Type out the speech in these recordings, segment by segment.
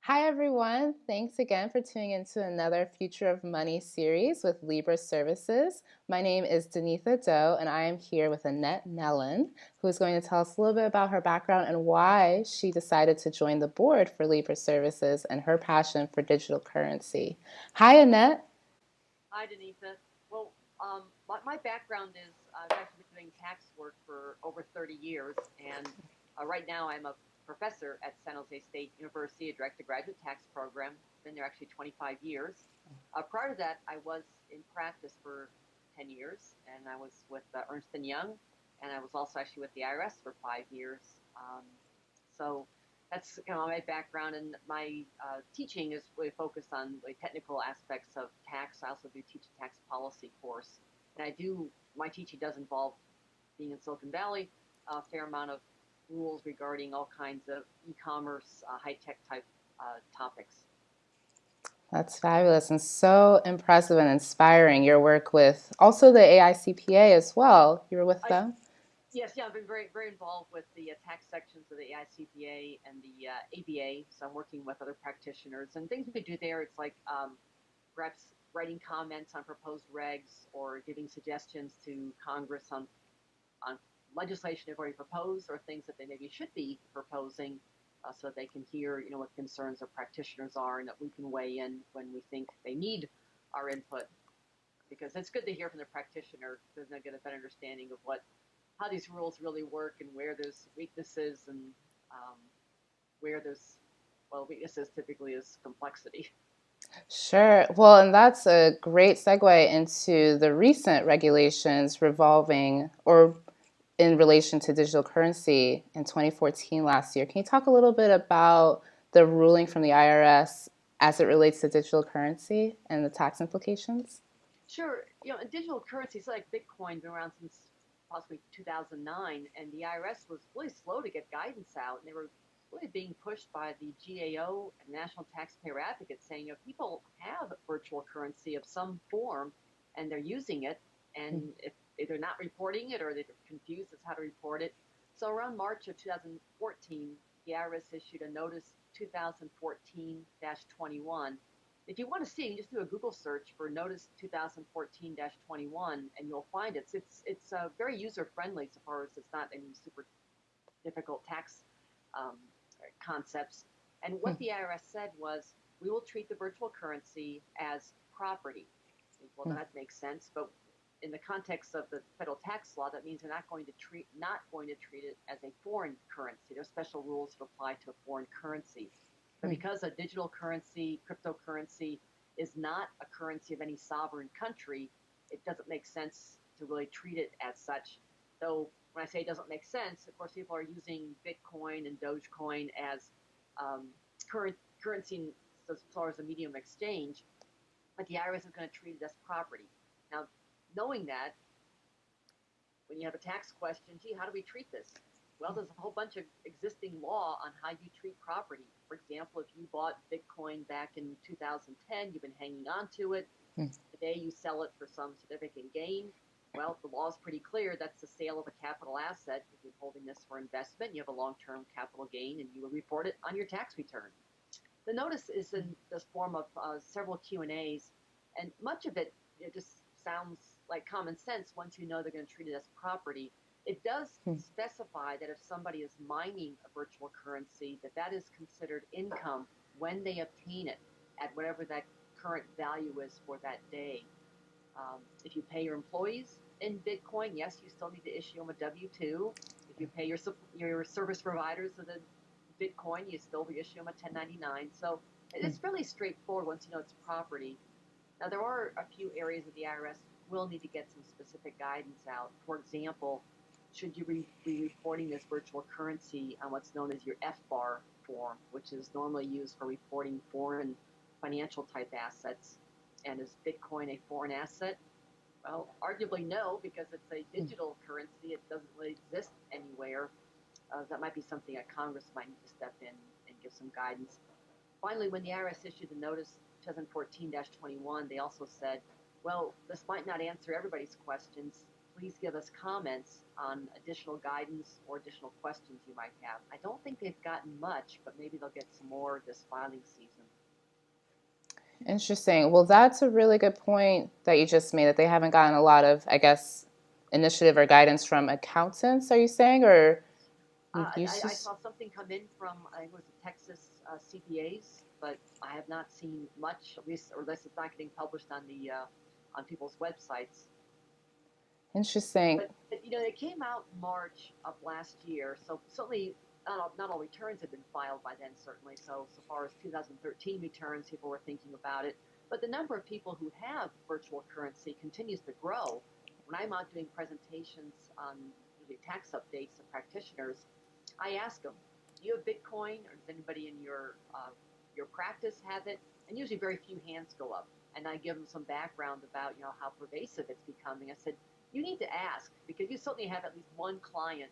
Hi, everyone. Thanks again for tuning into another Future of Money series with Libra Services. My name is Denitha Doe, and I am here with Annette Nellen, who is going to tell us a little bit about her background and why she decided to join the board for Libra Services and her passion for digital currency. Hi, Annette. Hi, Denise. Well, my background is I've actually been doing tax work for over 30 years, and right now I'm a professor at San Jose State University, a direct-to-graduate tax program. Been there actually 25 years. Prior to that, I was in practice for 10 years, and I was with Ernst& Young, and I was also actually with the IRS for 5 years. So that's kind of my background, and my teaching is really focused on like technical aspects of tax. I also do teach a tax policy course, and my teaching does involve being in Silicon Valley, a fair amount of rules regarding all kinds of e-commerce, high-tech type topics. That's fabulous and so impressive and inspiring. Your work with also the AICPA as well. You were with I them? Yes, yeah, I've been very involved with the tax sections of the AICPA and the ABA. So I'm working with other practitioners and things we do there. It's like perhaps writing comments on proposed regs or giving suggestions to Congress on legislation they've already proposed or things that they maybe should be proposing, so that they can hear, what concerns of practitioners are and that we can weigh in when we think they need our input. Because it's good to hear from the practitioner because they get a better understanding of how these rules really work and where there's weaknesses and um, where there's weaknesses typically is complexity. Sure. Well, and that's a great segue into the recent regulations revolving or in relation to digital currency in 2014 last year. Can you talk a little bit about the ruling from the IRS as it relates to digital currency and the tax implications? Sure, digital currencies like Bitcoin been around since possibly 2009, and the IRS was really slow to get guidance out, and they were really being pushed by the GAO and National Taxpayer Advocate saying, people have virtual currency of some form, and they're using it, and if they're not reporting it or they're confused as how to report it. So around March of 2014, the IRS issued a notice 2014-21. If you want to see, you can just do a Google search for Notice 2014-21, and you'll find it. It's very user friendly so far as it's not any super difficult tax um, concepts. And what the IRS said was, we will treat the virtual currency as property. Well, that makes sense, but in the context of the federal tax law, that means they're not going to treat it as a foreign currency. There's special rules that apply to a foreign currency. But because a digital currency, cryptocurrency, is not a currency of any sovereign country, it doesn't make sense to really treat it as such. Though when I say it doesn't make sense, of course, people are using Bitcoin and Dogecoin as um, currency as far as a medium of exchange, but the IRS is going to treat it as property. Now, knowing that, when you have a tax question, gee, how do we treat this? Well, there's a whole bunch of existing law on how you treat property. For example, if you bought Bitcoin back in 2010, you've been hanging on to it. Today you sell it for some significant gain. Well, the law is pretty clear. That's the sale of a capital asset. If you're holding this for investment, you have a long-term capital gain, and you will report it on your tax return. The notice is in the form of several Q&As, and much of it, just sounds like common sense once you know they're going to treat it as property. It does specify that if somebody is mining a virtual currency, that is considered income when they obtain it at whatever that current value is for that day. If you pay your employees in Bitcoin, yes, you still need to issue them a W-2. If you pay your service providers with a Bitcoin, you still issue them a 1099. So it's fairly straightforward once you know it's property. Now, there are a few areas that the IRS will need to get some specific guidance out. For example, should you be reporting this virtual currency on what's known as your FBAR form, which is normally used for reporting foreign financial type assets? And is Bitcoin a foreign asset? Well, arguably no, because it's a digital currency. It doesn't really exist anywhere. That might be something that Congress might need to step in and give some guidance. Finally, when the IRS issued the notice 2014-21, they also said, well, this might not answer everybody's questions. please give us comments on additional guidance or additional questions you might have. I don't think they've gotten much, but maybe they'll get some more this filing season. Interesting. Well, that's a really good point that you just made, that they haven't gotten a lot of, I guess, initiative or guidance from accountants, are you saying? Or you I just, saw something come in from, I think it was the Texas CPAs, but I have not seen much, at least, or unless it's not getting published on people's websites. interesting. But it came out March of last year, so certainly not all returns had been filed by then. Certainly, so far as 2013 returns, people were thinking about it. But the number of people who have virtual currency continues to grow. When I'm out doing presentations on usually tax updates to practitioners, I ask them, "Do you have Bitcoin, or does anybody in your practice have it?" And usually, very few hands go up. And I give them some background about how pervasive it's becoming. I said, you need to ask, because you certainly have at least one client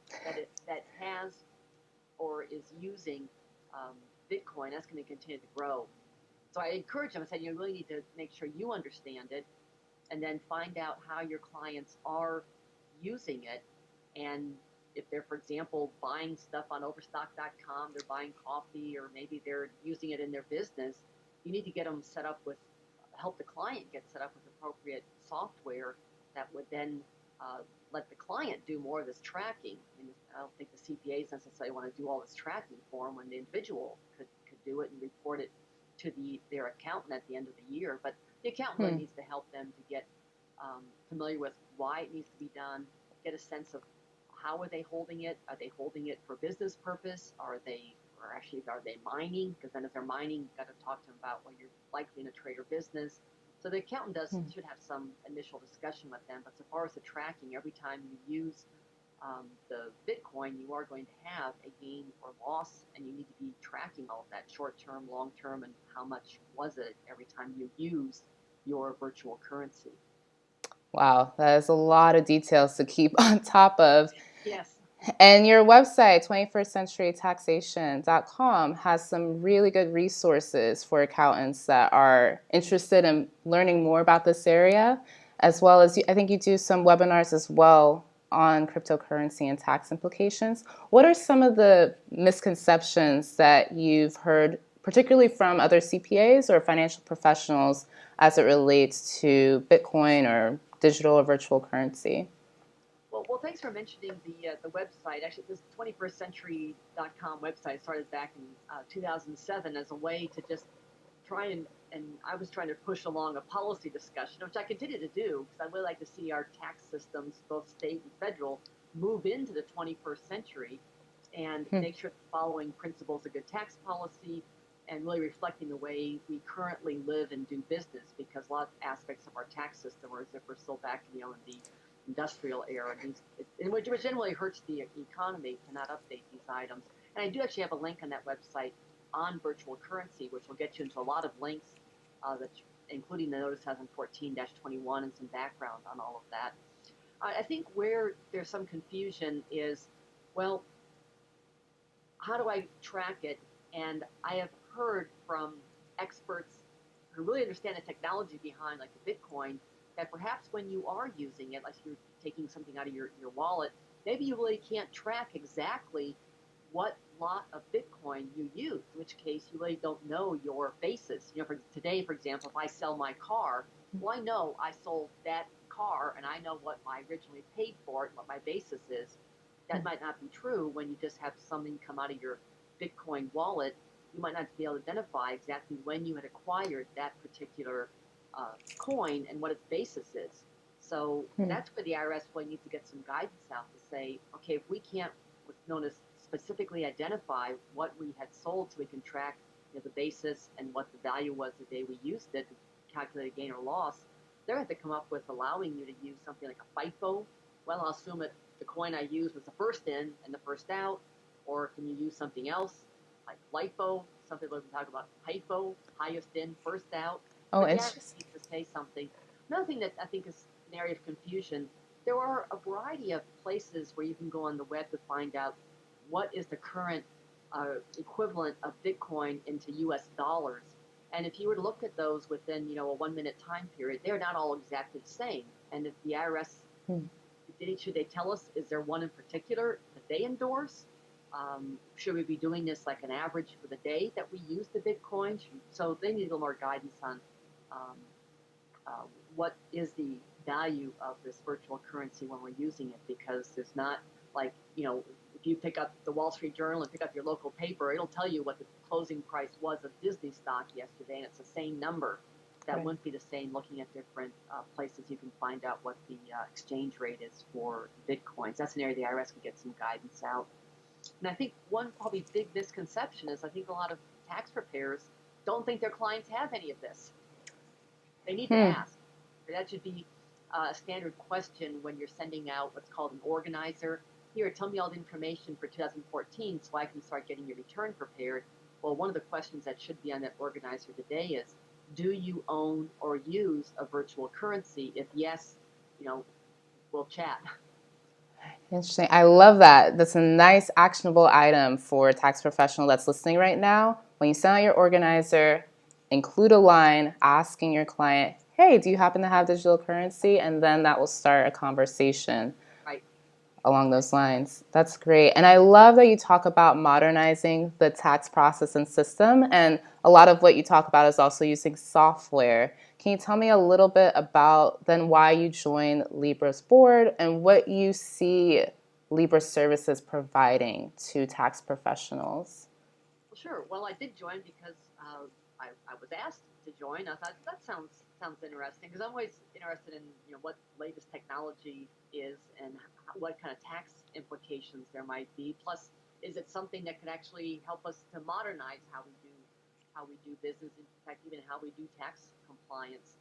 that has or is using Bitcoin. That's going to continue to grow. So I encourage them. I said, you really need to make sure you understand it, and then find out how your clients are using it. And if they're, for example, buying stuff on Overstock.com, they're buying coffee, or maybe they're using it in their business, you need to get them set up with, help the client get set up with appropriate software that would then uh, let the client do more of this tracking. I mean, I don't think the CPAs necessarily want to do all this tracking for them when the individual could do it and report it to their accountant at the end of the year. But the accountant really Hmm. needs to help them to get familiar with why it needs to be done, get a sense of how are they holding it. Are they holding it for business purpose? Are they mining? Because then if they're mining, you've got to talk to them about, well, you're likely in a trade or business. So the accountant Hmm. should have some initial discussion with them. But so far as the tracking, every time you use the Bitcoin, you are going to have a gain or loss, and you need to be tracking all of that, short term, long term, and how much was it every time you use your virtual currency. Wow, that is a lot of details to keep on top of. Yes. And your website, 21stcenturytaxation.com, has some really good resources for accountants that are interested in learning more about this area, as well as I think you do some webinars as well on cryptocurrency and tax implications. What are some of the misconceptions that you've heard, particularly from other CPAs or financial professionals, as it relates to Bitcoin or digital or virtual currency? Well, thanks for mentioning the website. Actually, this 21stcentury.com website started back in 2007 as a way to just try and I was trying to push along a policy discussion, which I continue to do, because I really like to see our tax systems, both state and federal, move into the 21st century and Hmm. make sure following principles of good tax policy and really reflecting the way we currently live and do business, because a lot of aspects of our tax system are as if we're still back in the industrial era, which generally hurts the economy to not update these items. And I do actually have a link on that website on virtual currency, which will get you into a lot of links, including the Notice 2014-21 and some background on all of that. I think where there's some confusion is, well, how do I track it? And I have heard from experts who really understand the technology behind, like the Bitcoin, that perhaps when you are using it, like you're taking something out of your wallet, maybe you really can't track exactly what lot of Bitcoin you use, in which case you really don't know your basis. For today, for example, if I sell my car, well, I know I sold that car and I know what I originally paid for it, what my basis is. That might not be true when you just have something come out of your Bitcoin wallet. You might not be able to identify exactly when you had acquired that particular coin and what its basis is. So Hmm. that's where the IRS really needs to get some guidance out to say, okay, if we can't, what's known as specifically identify what we had sold, so we can track the basis and what the value was the day we used it to calculate a gain or loss, they're going to have to come up with allowing you to use something like a FIFO. Well, I'll assume that the coin I used was the first in and the first out, or can you use something else like LIFO? Some people even talk about HIFO, highest in, first out. Oh, But the IRS interesting. needs to say something. Another thing that I think is an area of confusion, there are a variety of places where you can go on the web to find out what is the current equivalent of Bitcoin into US dollars. And if you were to look at those within, a 1 minute time period, they're not all exactly the same. And if the IRS Hmm. should they tell us, is there one in particular that they endorse? Should we be doing this like an average for the day that we use the Bitcoin? So they need a little more guidance on um, uh, what is the value of this virtual currency when we're using it, because there's not like, if you pick up the Wall Street Journal and pick up your local paper, it'll tell you what the closing price was of Disney stock yesterday, and it's the same number. That Right. wouldn't be the same looking at different places. You can find out what the exchange rate is for Bitcoins. That's an area the IRS can get some guidance out. And I think one probably big misconception is I think a lot of tax preparers don't think their clients have any of this. They need to Hmm. ask. That should be a standard question when you're sending out what's called an organizer. Here, tell me all the information for 2014 so I can start getting your return prepared. Well, one of the questions that should be on that organizer today is, do you own or use a virtual currency? If yes, we'll chat. Interesting. I love that. That's a nice actionable item for a tax professional that's listening right now. When you send out your organizer, include a line asking your client, hey, do you happen to have digital currency? And then that will start a conversation Right. along those lines. That's great. And I love that you talk about modernizing the tax process and system. And a lot of what you talk about is also using software. Can you tell me a little bit about then why you joined Libra's board and what you see Libra Services providing to tax professionals? Well, sure. Well, I did join because I was asked to join. I thought that sounds interesting, because I'm always interested in what latest technology is and what kind of tax implications there might be. Plus, is it something that could actually help us to modernize how we do business? In fact, even how we do tax compliance.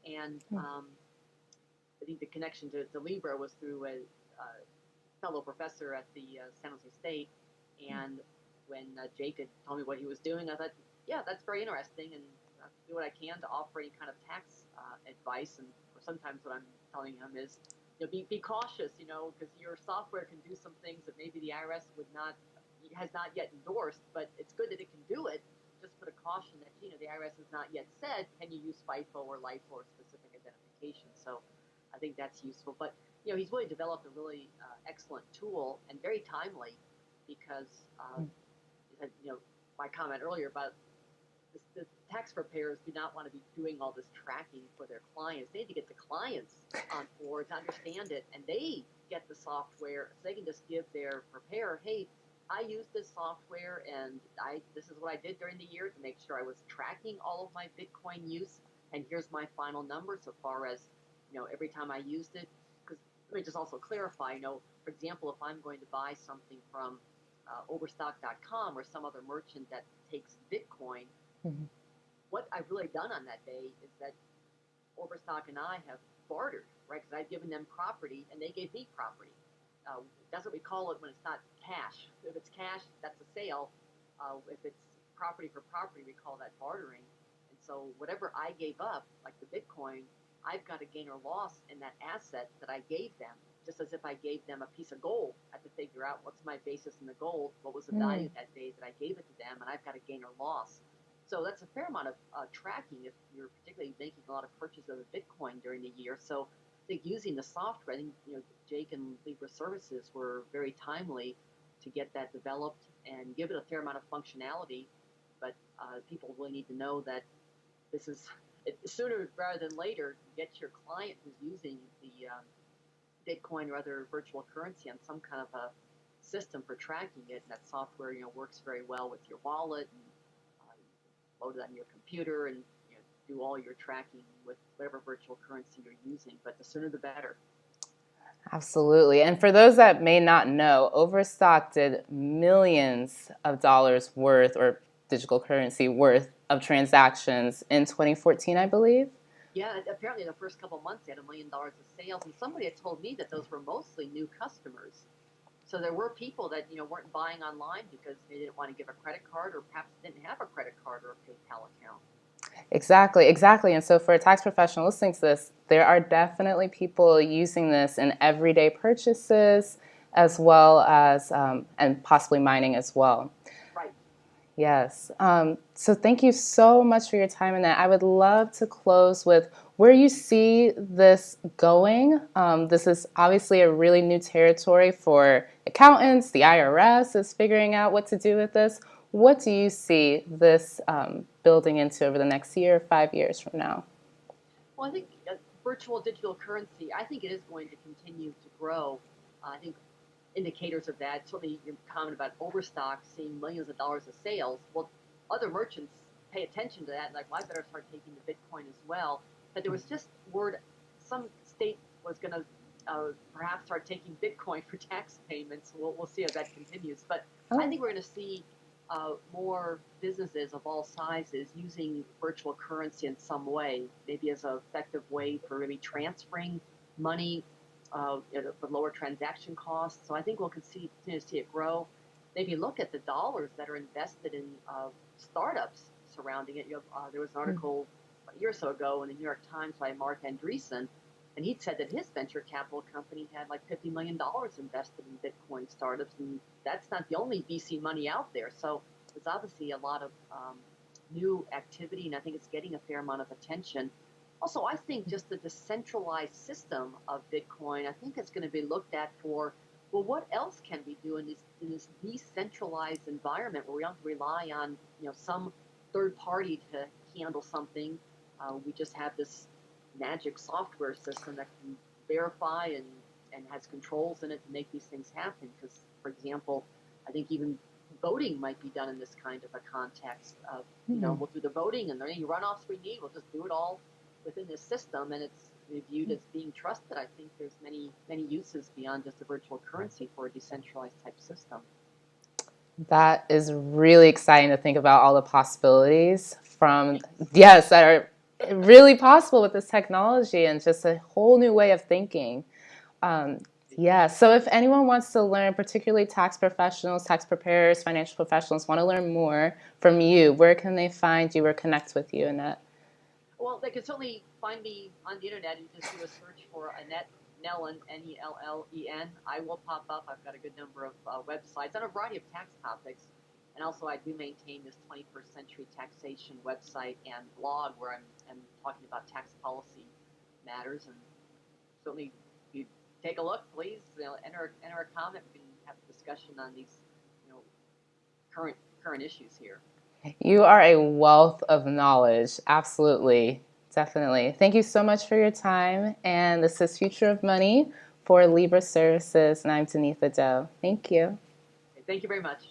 And I think the connection to Libra was through a fellow professor at the San Jose State, and when Jake had told me what he was doing, I thought, yeah, that's very interesting, and I'll do what I can to offer any kind of tax advice. And sometimes what I'm telling him is, be cautious, because your software can do some things that maybe the IRS has not yet endorsed, but it's good that it can do it. Just put a caution that the IRS has not yet said, can you use FIFO or LIFO or specific identification? So I think that's useful. But he's really developed a really excellent tool and very timely, because my comment earlier about the tax preparers do not want to be doing all this tracking for their clients. They need to get the clients on board to understand it, and they get the software so they can just give their preparer, hey, I use this software, and this is what I did during the year to make sure I was tracking all of my Bitcoin use, and here's my final number so far as every time I used it. Because let me just also clarify, for example, if I'm going to buy something from overstock.com or some other merchant that takes Bitcoin, Mm-hmm. what I've really done on that day is that Overstock and I have bartered, right? Because I've given them property and they gave me property. That's what we call it when it's not cash. If it's cash, that's a sale. If it's property for property, we call that bartering. And so whatever I gave up, like the Bitcoin, I've got a gain or loss in that asset that I gave them, just as if I gave them a piece of gold. I have to figure out what's my basis in the gold, what was the value that day that I gave it to them, and I've got a gain or loss. So that's a fair amount of tracking if you're particularly making a lot of purchases of Bitcoin during the year. So I think using the software, I think Jake and Libra Services were very timely to get that developed and give it a fair amount of functionality. But people really need to know that this is sooner rather than later. Get your client who's using the Bitcoin or other virtual currency on some kind of a system for tracking it, and that software works very well with your wallet, and load it on your computer, and do all your tracking with whatever virtual currency you're using. But the sooner the better. Absolutely. And for those that may not know, Overstock did millions of dollars worth or digital currency worth of transactions in 2014, I believe. Yeah, apparently the first couple of months they had $1 million of sales, and somebody had told me that those were mostly new customers. So there were people that weren't buying online because they didn't want to give a credit card, or perhaps didn't have a credit card or a PayPal account. Exactly, exactly. And so for a tax professional listening to this, there are definitely people using this in everyday purchases as well as, and possibly mining as well. Right. Yes. So thank you so much for your time in that. I would love to close with where you see this going. This is obviously a really new territory for accountants. The IRS is figuring out what to do with this. What do you see this building into over the next year, 5 years from now? Well, I think virtual digital currency, I think it is going to continue to grow. I think indicators of that, certainly your comment about Overstock seeing millions of dollars of sales. Well, other merchants pay attention to that, and like, well, I better start taking the Bitcoin as well. But there was just word some state was going to perhaps start taking Bitcoin for tax payments. We'll see how that continues. But I Oh. think we're going to see more businesses of all sizes using virtual currency in some way, maybe as an effective way for maybe transferring money for lower transaction costs. So I think we'll continue to see it grow. Maybe look at the dollars that are invested in startups surrounding it. There was an article a year or so ago in the New York Times by Mark Andreessen, and he'd said that his venture capital company had like $50 million invested in Bitcoin startups, and that's not the only VC money out there. So there's obviously a lot of new activity, and I think it's getting a fair amount of attention. Also, I think just the decentralized system of Bitcoin, I think it's going to be looked at for, well, what else can we do in this decentralized environment where we don't rely on some third party to handle something. We just have this magic software system that can verify and has controls in it to make these things happen. Because, for example, I think even voting might be done in this kind of a context of, we'll do the voting and any runoffs we need, we'll just do it all within this system, and it's viewed as being trusted. I think there's many uses beyond just a virtual currency for a decentralized type system. That is really exciting to think about all the possibilities from, Yes. yes, that are really possible with this technology and just a whole new way of thinking. Um, yeah, so if anyone wants to learn, particularly tax professionals, tax preparers, financial professionals, want to learn more from you, where can they find you or connect with you, Annette? Well, they can certainly find me on the internet. You just do a search for Annette Nellen, Nellen. I will pop up. I've got a good number of websites on a variety of tax topics. And also, I do maintain this 21st century taxation website and blog where I'm talking about tax policy matters. And certainly, if you take a look, please enter a comment. We can have a discussion on these you know, current issues here. You are a wealth of knowledge. Absolutely. Definitely. Thank you so much for your time. And this is Future of Money for Libra Services, and I'm Denitha Doe. Thank you. Okay, thank you very much.